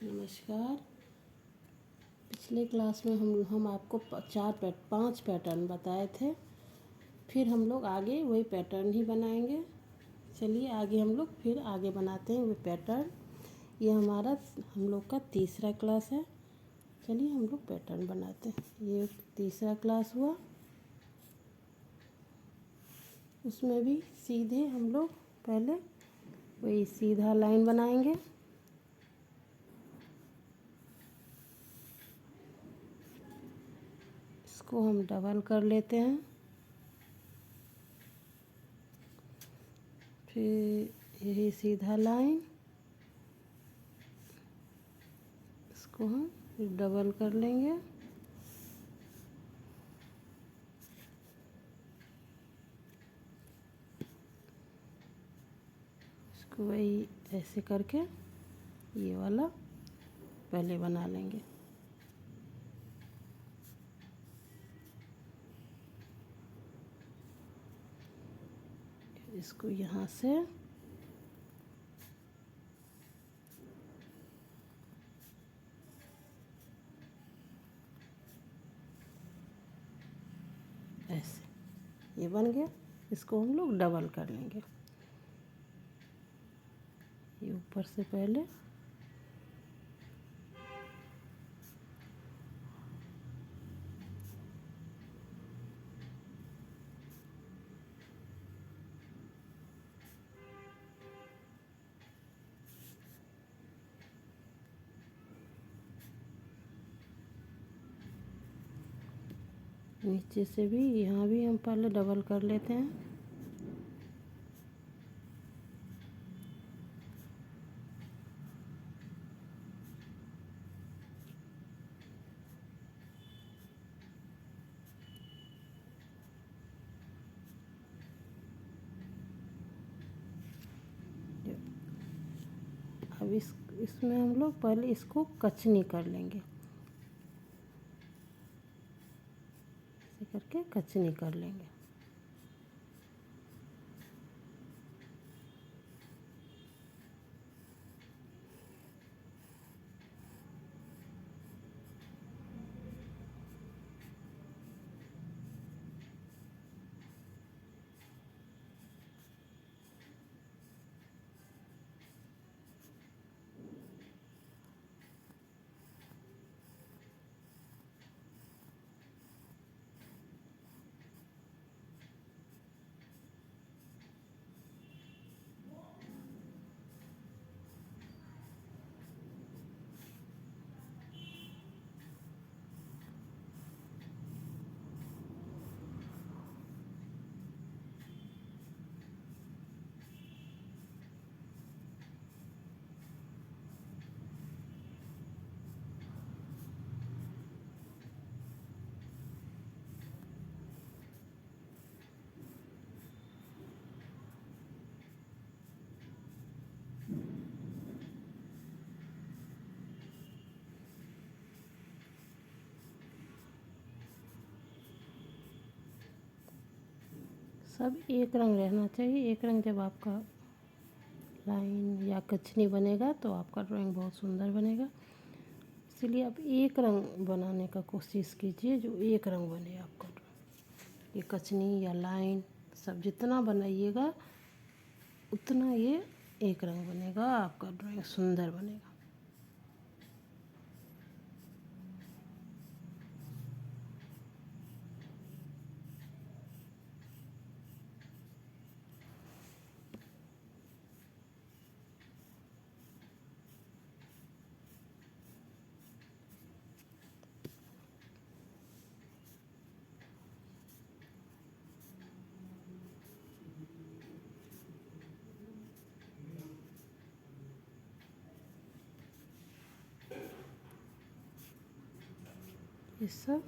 नमस्कार। पिछले क्लास में हम आपको 5 पैटर्न बताए थे। फिर हम लोग आगे वही पैटर्न ही बनाएंगे। चलिए आगे हम लोग फिर आगे बनाते हैं वो पैटर्न। ये हमारा हम लोग का तीसरा क्लास है। चलिए हम लोग पैटर्न बनाते हैं। ये तीसरा क्लास हुआ। उसमें भी सीधे हम लोग पहले वही सीधा लाइन बनाएंगे। इसको हम डबल कर लेते हैं। फिर यही सीधा लाइन, इसको हम डबल कर लेंगे। इसको वही ऐसे करके ये वाला पहले बना लेंगे। इसको यहाँ से ऐसे ये बन गया। इसको हम लोग डबल कर लेंगे। ये ऊपर से पहले नीचे से भी यहाँ भी हम पहले डबल कर लेते हैं। अब इसमें हम लोग पहले इसको कचनी कर लेंगे। ऐसे करके कचनी कर लेंगे। सब एक रंग रहना चाहिए। एक रंग जब आपका लाइन या कचनी बनेगा तो आपका ड्राइंग बहुत सुंदर बनेगा। इसलिए आप एक रंग बनाने का कोशिश कीजिए, जो एक रंग बने आपका ड्राइंग। ये कचनी या लाइन सब जितना बनाइएगा उतना ये एक रंग बनेगा, आपका ड्राइंग सुंदर बनेगा। ये सब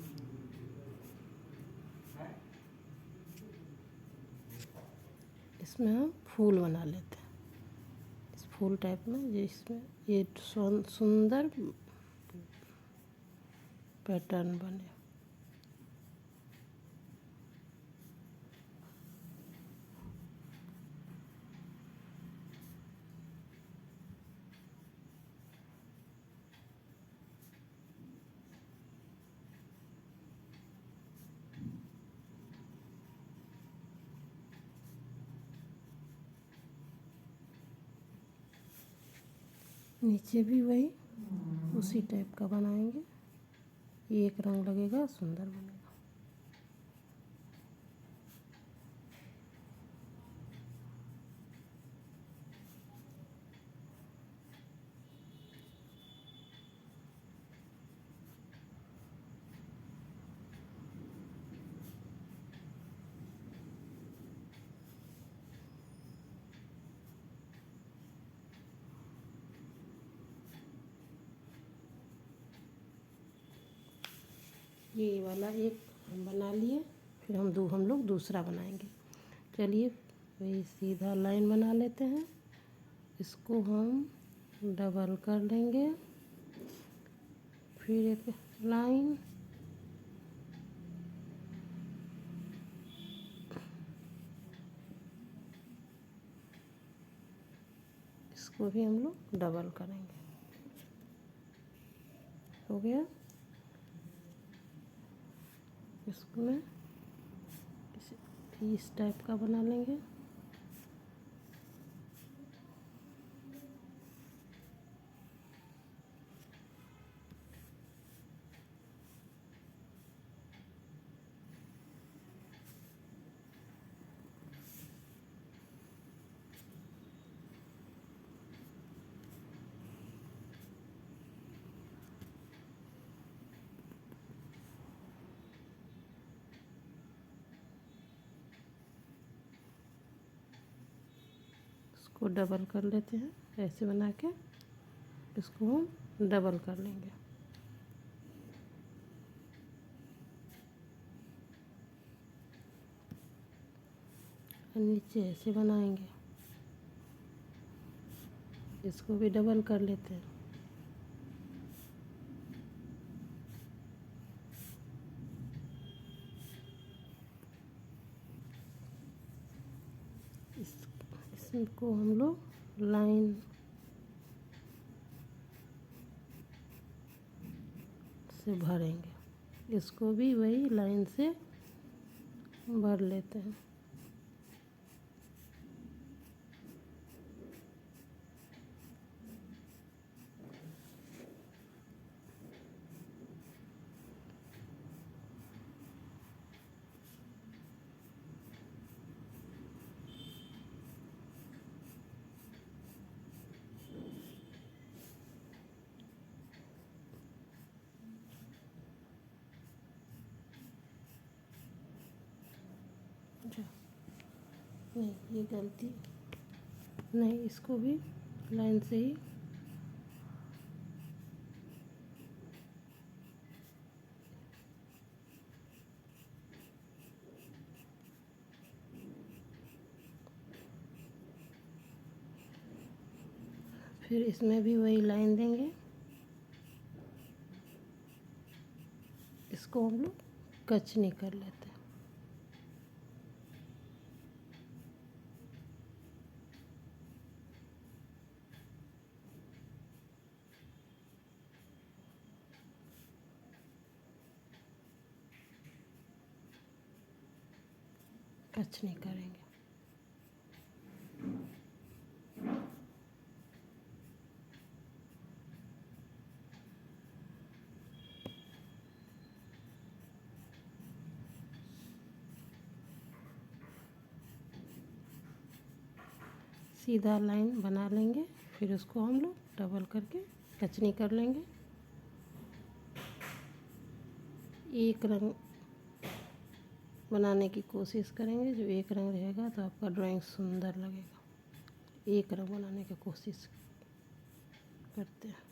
इसमें हम फूल बना लेते हैं। इस फूल टाइप में जिसमें ये सुंदर पैटर्न बने। नीचे भी वही उसी टाइप का बनाएंगे, एक रंग लगेगा, सुंदर बनेगा। ये वाला एक हम बना लिए, फिर हम लोग दूसरा बनाएंगे। चलिए वही सीधा लाइन बना लेते हैं, इसको हम डबल कर लेंगे, फिर एक लाइन, इसको भी हम लोग डबल करेंगे। हो गया। इसको मैं इस टाइप का बना लेंगे। इसको डबल कर लेते हैं, ऐसे बना के इसको हम डबल कर लेंगे। नीचे ऐसे बनाएंगे, इसको भी डबल कर लेते हैं। इसको हम लोग लाइन से भरेंगे, इसको भी वही लाइन से भर लेते हैं। नहीं, ये गलती नहीं, इसको भी लाइन से ही फिर इसमें भी वही लाइन देंगे, इसको हम लोग कचनी कर लेते हैं। कचनी करेंगे। सीधा लाइन बना लेंगे, फिर उसको हम लोग डबल करके कचनी कर लेंगे। एक रंग बनाने की कोशिश करेंगे, जो एक रंग रहेगा तो आपका ड्राइंग सुंदर लगेगा। एक रंग बनाने की कोशिश करते हैं।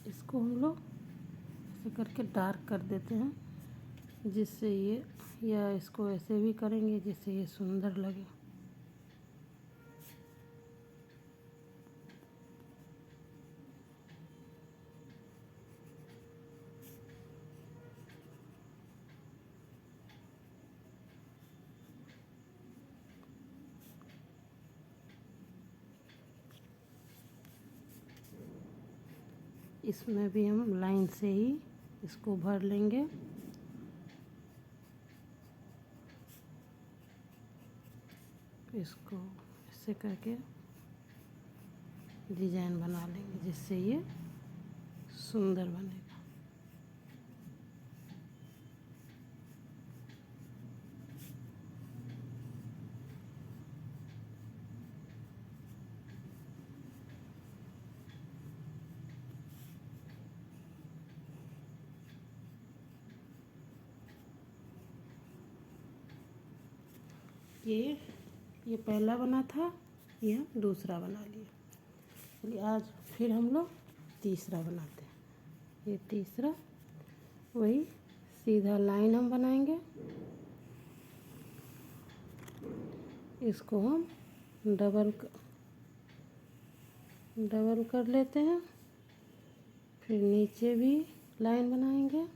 इसको हम लोग ऐसे करके डार्क कर देते हैं, जिससे ये या इसको ऐसे भी करेंगे जिससे ये सुंदर लगे। इसमें भी हम लाइन से ही इसको भर लेंगे। इसको ऐसे करके डिजाइन बना लेंगे जिससे ये सुंदर बनेगा। ये पहला बना था, ये हम दूसरा बना लिया। चलिए आज फिर हम लोग तीसरा बनाते हैं। ये तीसरा वही सीधा लाइन हम बनाएंगे। इसको हम डबल कर लेते हैं। फिर नीचे भी लाइन बनाएंगे।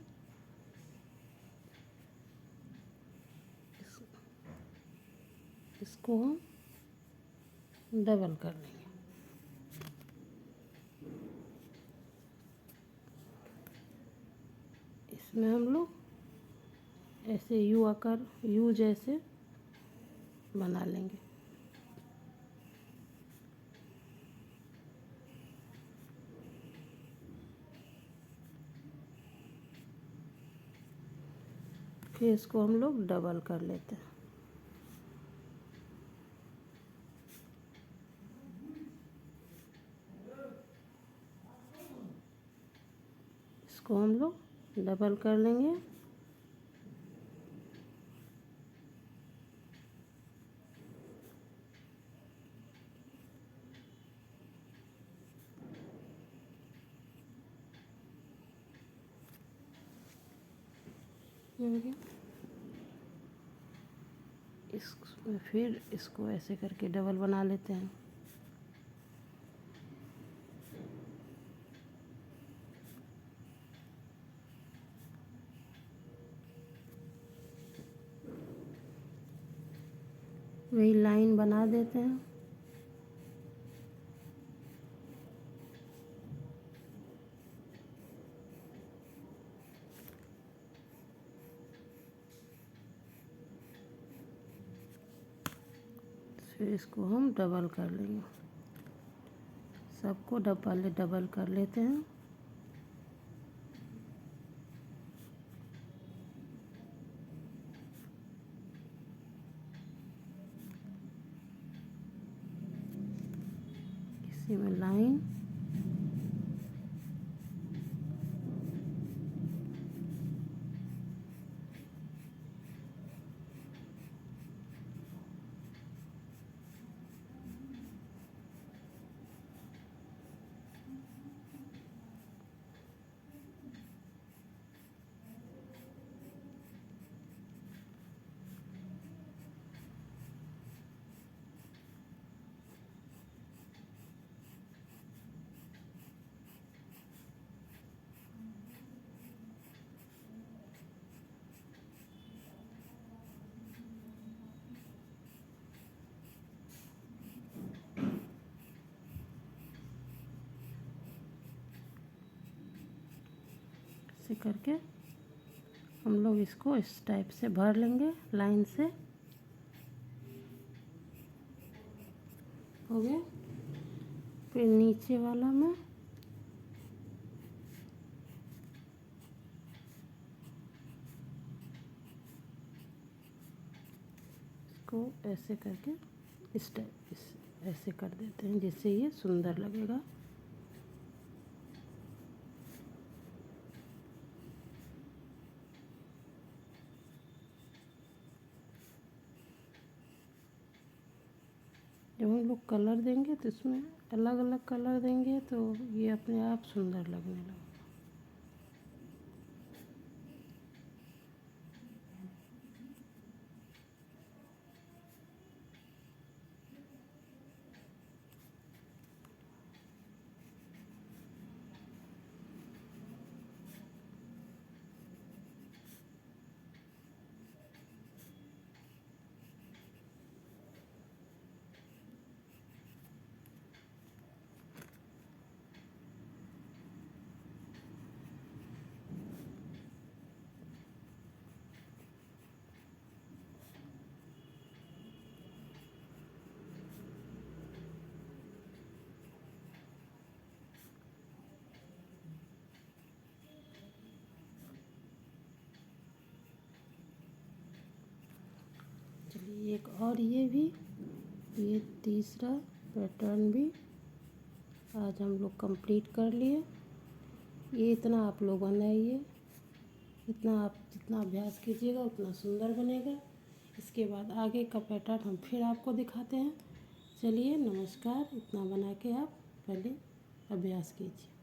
इसको हम डबल कर लेंगे। इसमें हम लोग ऐसे यू आकार, यू जैसे बना लेंगे। फिर इसको हम लोग डबल कर लेते हैं। इसको हम लोग डबल कर लेंगे। इसमें फिर इसको ऐसे करके डबल बना लेते हैं। वही लाइन बना देते हैं। फिर इसको हम डबल कर लेंगे। सबको डबल कर लेते हैं। इसी में लाइन ऐसे करके हम लोग इसको इस टाइप से भर लेंगे लाइन से। हो गया। फिर नीचे वाला में इसको ऐसे करके इस ऐसे कर देते हैं जिससे ये सुंदर लगेगा। जब हम लोग कलर देंगे तो इसमें अलग अलग कलर देंगे तो ये अपने आप सुंदर लगने लगेगा। चलिए एक और ये तीसरा पैटर्न भी आज हम लोग कंप्लीट कर लिए। ये इतना आप लोग बनाइए, इतना आप जितना अभ्यास कीजिएगा उतना सुंदर बनेगा। इसके बाद आगे का पैटर्न हम फिर आपको दिखाते हैं। चलिए नमस्कार। इतना बना के आप पहले अभ्यास कीजिए।